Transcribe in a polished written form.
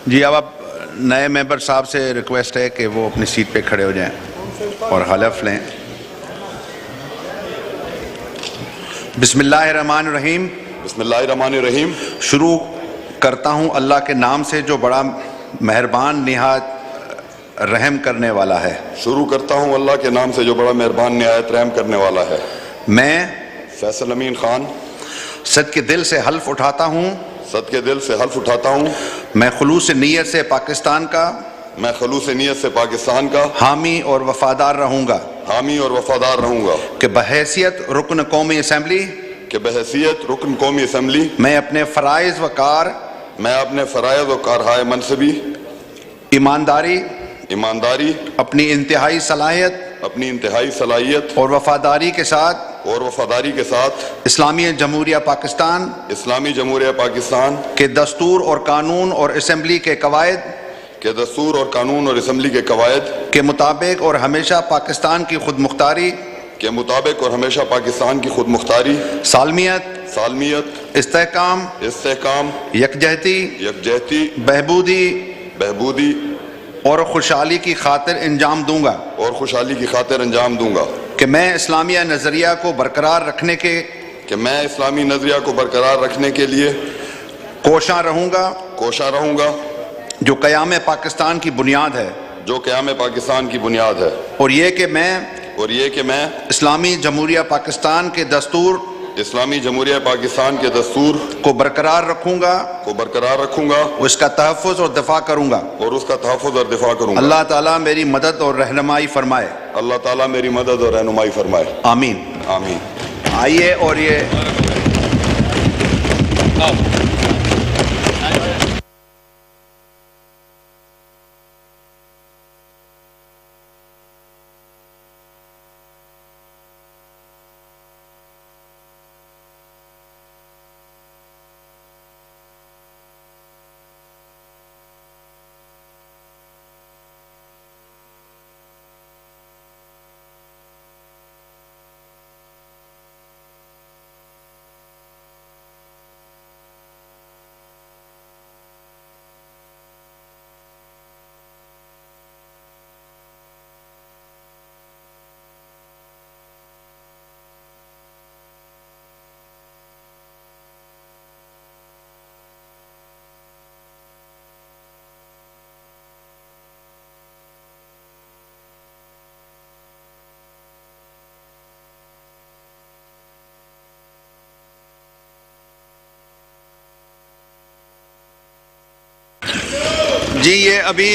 जी, अब आप नए मेंबर साहब से रिक्वेस्ट है कि वो अपनी सीट पे खड़े हो जाएं और हलफ लें। बिस्मिल्लाहिर्रहमानिर्रहीम। बिस्मिल्लाहिर्रहमानिर्रहीम। शुरू करता हूँ अल्लाह के नाम से जो बड़ा मेहरबान निहायत रहम करने वाला है। शुरू करता हूँ अल्लाह के नाम से जो बड़ा मेहरबान निहायत रहम करने वाला है। मैं फैसल अमीन खान सद के दिल से हल्फ उठाता हूँ सद के दिल से हल्फ उठाता हूँ मैं खुलूस नीयत से पाकिस्तान का मैं खलूस नीयत से पाकिस्तान का हामी और वफादार रहूँगा हामी और वफादार रहूँगा कि बहैसियत रुकन कौमी असम्बली कि बहैसियत रुकन कौमी असम्बली मैं अपने फ़राइज़ वकार मैं अपने फ़राइज़ व कारहाय मनसबी ईमानदारी अपनी इंतहाई सलाहियत अपनी इंतहाई सलाहियत और वफादारी के साथ इस्लामी जमहूरिया पाकिस्तान के दस्तूर और कानून और असम्बली के कवायद के मुताबिक और हमेशा पाकिस्तान की खुद मुख्तारी सालमियत इस्तेहकाम यकजहती बहबूदी और खुशहाली की खातिर अंजाम दूंगा कि मैं इस्लामी नज़रिया को बरकरार रखने के लिए कोशा रहूँगा जो क़याम पाकिस्तान की बुनियाद है और ये कि मैं इस्लामी जमहूरिया पाकिस्तान के दस्तूर को बरकरार रखूँगा उसका तहफ़्फ़ुज़ और दिफ़ा करूँगा अल्लाह ताला मेरी मदद और रहनुमाई फरमाए। आमीन आमीन। आइए और ये जी ये अभी